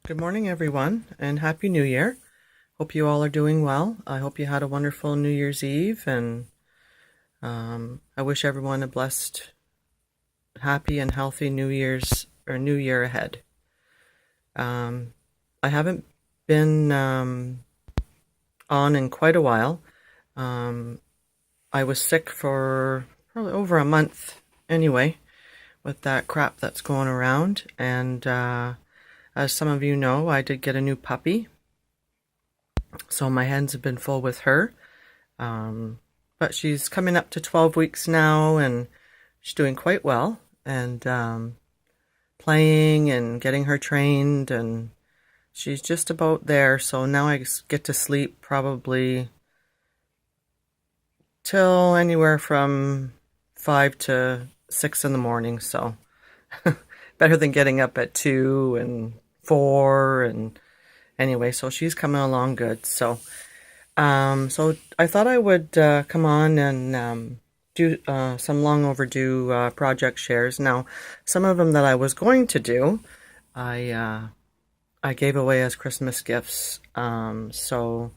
Good morning, everyone, and Happy New Year. Hope you all are doing well. I hope you had a wonderful New Year's Eve, and I wish everyone a blessed, happy, and healthy New Year ahead. I haven't been on in quite a while. Um, I was sick for probably over a month anyway, with that crap that's going around, and as some of you know, I did get a new puppy. So my hands have been full with her. But she's coming up to 12 weeks now, and she's doing quite well, and playing and getting her trained, and she's just about there. So now I get to sleep probably till anywhere from 5 to 6 in the morning. So better than getting up at 2 and 4. And anyway, so she's coming along good. So I thought I would come on and do some long overdue project shares. Now, some of them that I was going to do, I gave away as Christmas gifts. So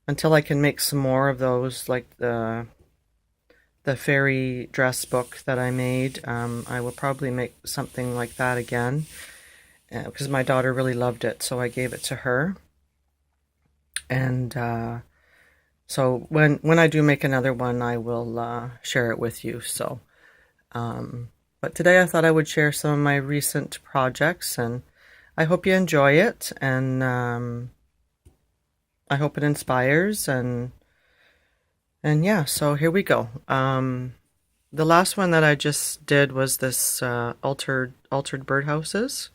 until I can make some more of those, like the fairy dress book that I made, I will probably make something like that again because my daughter really loved it. So I gave it to her. And so when I do make another one, I will share it with you. But today I thought I would share some of my recent projects, and I hope you enjoy it, and I hope it inspires, and yeah. So here we go. The last one that I just did was this altered birdhouses,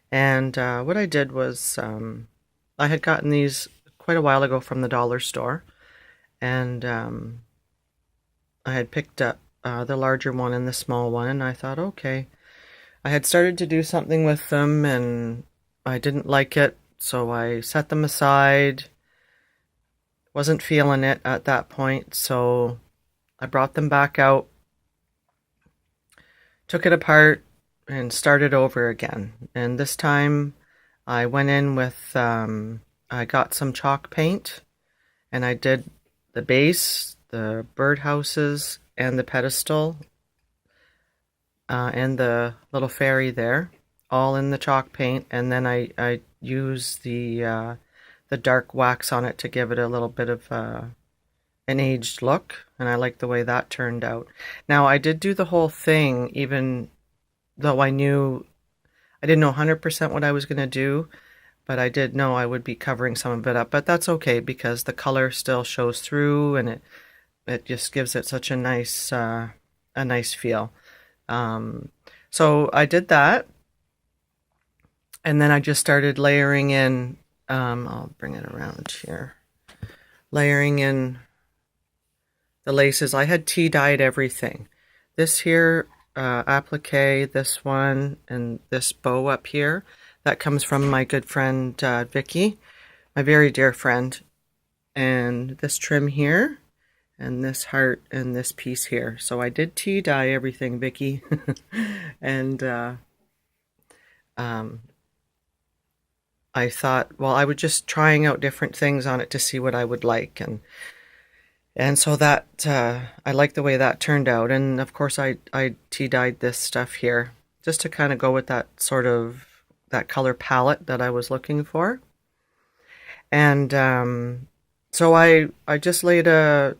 and what I did was I had gotten these quite a while ago from the dollar store, and I had picked up the larger one and the small one, and I thought, okay, I had started to do something with them, and I didn't like it, so I set them aside. Wasn't feeling it at that point, so I brought them back out, took it apart, and started over again. And this time I went in with I got some chalk paint, and I did the base, the birdhouses, and the pedestal, and the little fairy there, all in the chalk paint. And then I used the dark wax on it to give it a little bit of an aged look, and I like the way that turned out. Now, I did do the whole thing, even though I didn't know 100% what I was going to do. But I did know I would be covering some of it up. But that's okay because the color still shows through, and it just gives it such a nice feel. So I did that, and then I just started layering in. I'll bring it around here. Layering in the laces. I had tea dyed everything. This here applique, this one, and this bow up here. That comes from my good friend Vicky, my very dear friend. And this trim here, and this heart, and this piece here. So I did tea dye everything, Vicky. And I thought, well, I was just trying out different things on it to see what I would like. And so that, I like the way that turned out. And of course I tea dyed this stuff here, just to kind of go with that sort of that color palette that I was looking for. And so I just laid a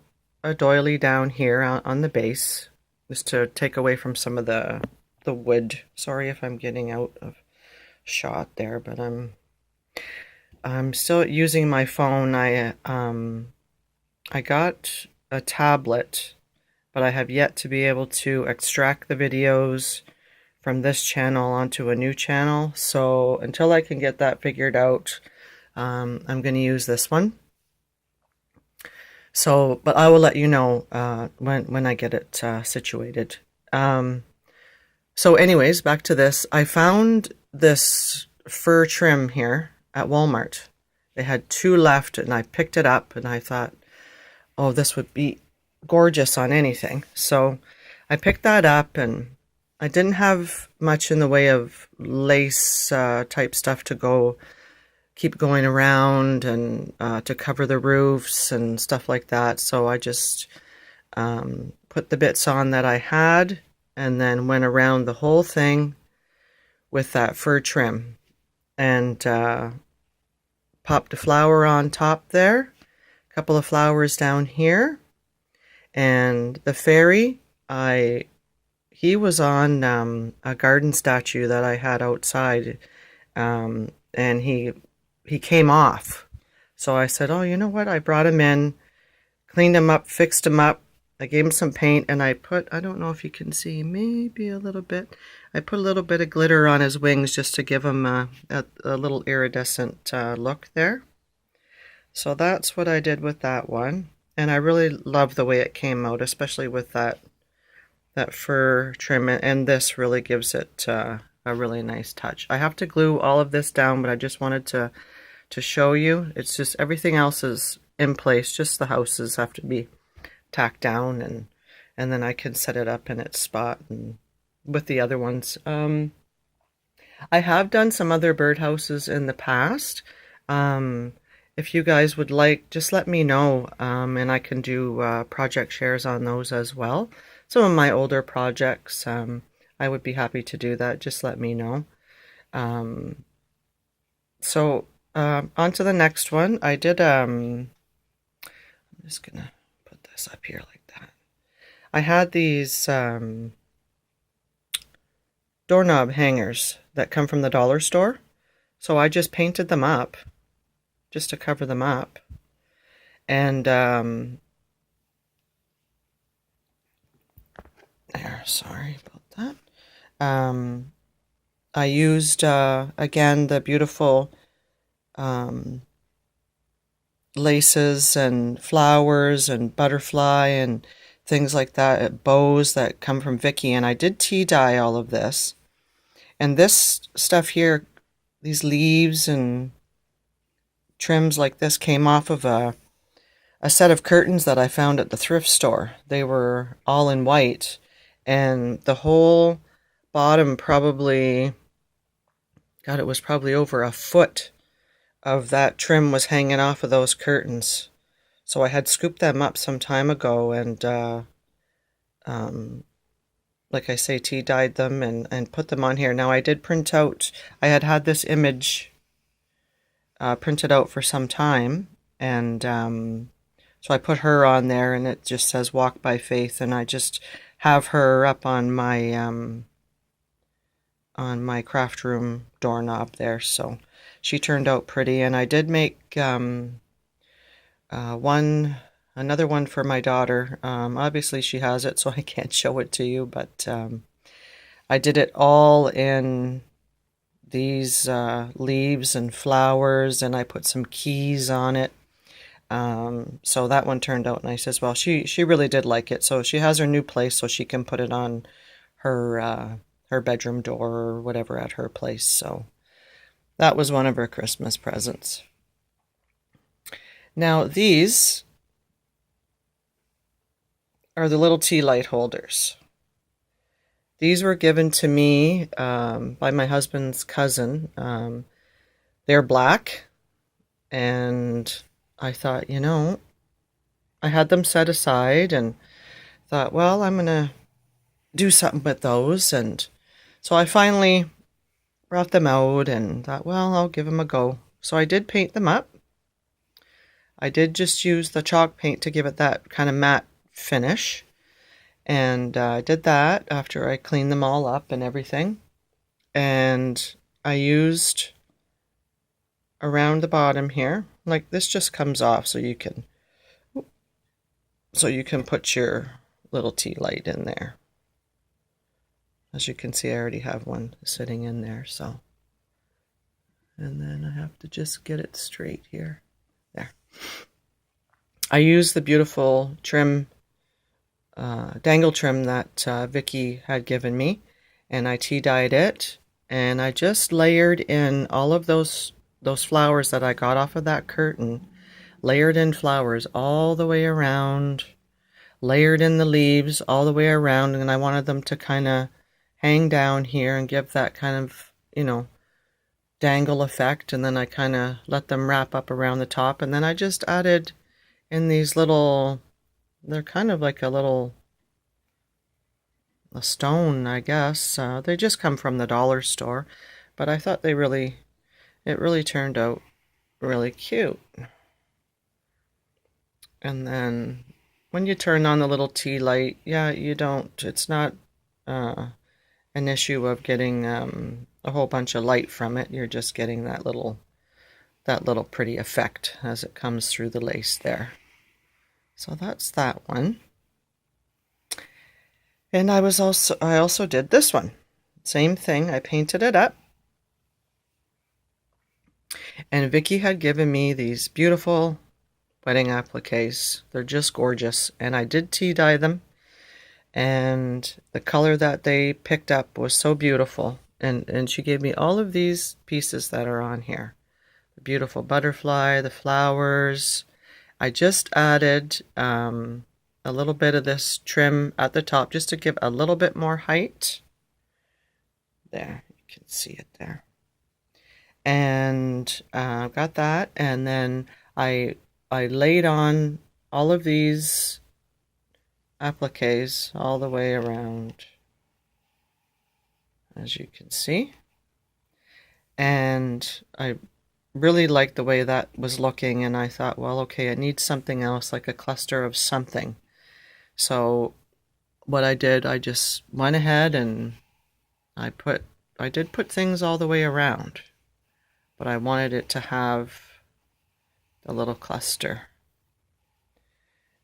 doily down here on the base, just to take away from some of the wood. Sorry if I'm getting out of shot there, but I'm still using my phone. I got a tablet, but I have yet to be able to extract the videos from this channel onto a new channel. So until I can get that figured out, I'm going to use this one. So, but I will let you know when I get it situated. So anyways, back to this. I found this fur trim here at Walmart. They had 2 left, and I picked it up, and I thought, oh, this would be gorgeous on anything. So I picked that up, and I didn't have much in the way of lace type stuff to keep going around and to cover the roofs and stuff like that. So I just put the bits on that I had and then went around the whole thing with that fir trim and popped a flower on top there, a couple of flowers down here, and the fairy, he was on a garden statue that I had outside, and he came off. So I said, oh, you know what? I brought him in, cleaned him up, fixed him up. I gave him some paint, and I don't know if you can see, maybe a little bit. I put a little bit of glitter on his wings just to give him a little iridescent look there. So that's what I did with that one. And I really love the way it came out, especially with that fur trim. And this really gives it a really nice touch. I have to glue all of this down, but I just wanted to show you. It's just everything else is in place. Just the houses have to be tacked down, and then I can set it up in its spot and with the other ones. I have done some other birdhouses in the past. If you guys would like, just let me know, and I can do project shares on those as well. Some of my older projects, I would be happy to do that. Just let me know. So on to the next one. I did, I'm just gonna put this up here like that. I had these doorknob hangers that come from the dollar store. So I just painted them up just to cover them up. And there, sorry about that. I used again the beautiful laces and flowers and butterfly and things like that, bows that come from Vicky, and I did tea dye all of this. And this stuff here, these leaves and trims like this came off of a set of curtains that I found at the thrift store. They were all in white, and the whole bottom probably, God, it was probably over a foot of that trim was hanging off of those curtains. So I had scooped them up some time ago and, like I say, tea dyed them and put them on here. Now I did print out, I had this image printed out for some time, and so I put her on there, and it just says Walk by Faith, and I just have her up on my craft room doorknob there. So she turned out pretty, and I did make another one for my daughter. Obviously she has it, so I can't show it to you, but I did it all in these leaves and flowers, and I put some keys on it. So that one turned out nice as well. She really did like it. So she has her new place, so she can put it on her bedroom door or whatever at her place. So that was one of her Christmas presents. Now these are the little tea light holders. These were given to me by my husband's cousin. They're black, and I thought, I had them set aside and thought, well, I'm going to do something with those. And so I finally brought them out and thought, well, I'll give them a go. So I did paint them up. I did just use the chalk paint to give it that kind of matte finish. And I did that after I cleaned them all up and everything. And I used around the bottom here, like this just comes off so you can put your little tea light in there. As you can see, I already have one sitting in there, so. And then I have to just get it straight here. There. I use the beautiful trim, dangle trim that Vicky had given me, and I tea dyed it, and I just layered in all of those flowers that I got off of that curtain, layered in flowers all the way around, layered in the leaves all the way around, and I wanted them to kind of hang down here and give that kind of, you know, dangle effect, and then I kind of let them wrap up around the top, and then I just added in these little, they're kind of like a stone, I guess. They just come from the dollar store, but I thought it really turned out really cute. And then when you turn on the little tea light, yeah, it's not uh, an issue of getting a whole bunch of light from it. You're just getting that little pretty effect as it comes through the lace there. So that's that one. And I also did this one. Same thing. I painted it up. And Vicky had given me these beautiful wedding appliques. They're just gorgeous. And I did tea dye them. And the color that they picked up was so beautiful. And she gave me all of these pieces that are on here. The beautiful butterfly, the flowers. I just added a little bit of this trim at the top just to give a little bit more height. There, you can see it there. And got that, and then I laid on all of these appliques all the way around, as you can see. And I really liked the way that was looking, and I thought, well, okay, I need something else, like a cluster of something. So what I did, I just went ahead and I did put things all the way around, but I wanted it to have a little cluster.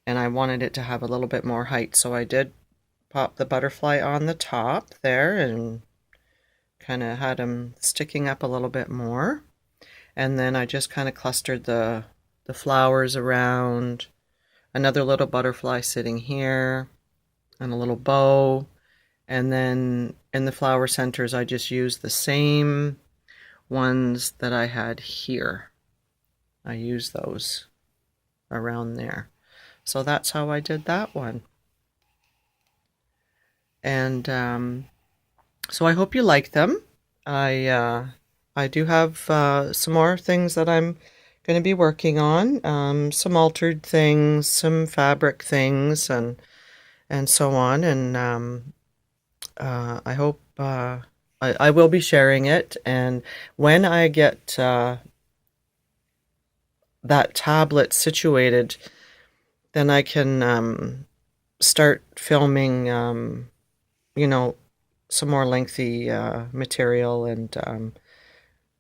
And I wanted it to have a little bit more height, so I did pop the butterfly on the top there and kind of had them sticking up a little bit more. And then I just kind of clustered the flowers around, another little butterfly sitting here, and a little bow. And then in the flower centers, I just used the same ones that I had here. I used those around there. So that's how I did that one. And so I hope you like them. I do have some more things that I'm going to be working on, some altered things, some fabric things, and so on. And I hope I will be sharing it. And when I get that tablet situated, then I can start filming, you know, some more lengthy material and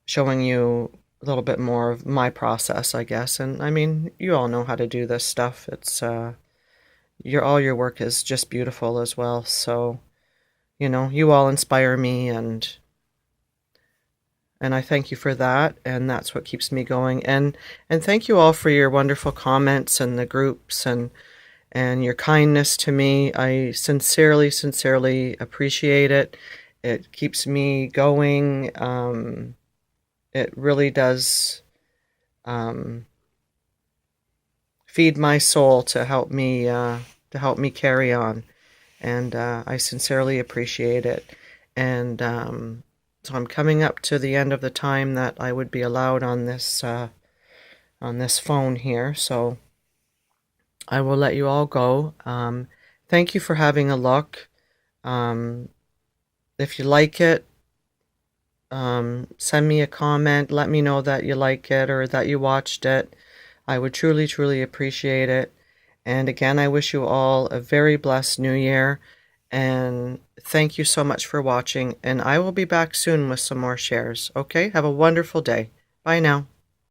showing you a little bit more of my process, I guess. And I mean, you all know how to do this stuff. It's all your work is just beautiful as well. So, you know, you all inspire me, and I thank you for that, and that's what keeps me going. And thank you all for your wonderful comments and the groups and your kindness to me. I sincerely appreciate it. It keeps me going. It really does feed my soul to help me carry on, and I sincerely appreciate it. And so I'm coming up to the end of the time that I would be allowed on this phone here. So I will let you all go. Thank you for having a look. If you like it, send me a comment. Let me know that you like it or that you watched it. I would truly appreciate it. And again, I wish you all a very blessed new year. And thank you so much for watching. And I will be back soon with some more shares. Okay? Have a wonderful day. Bye now.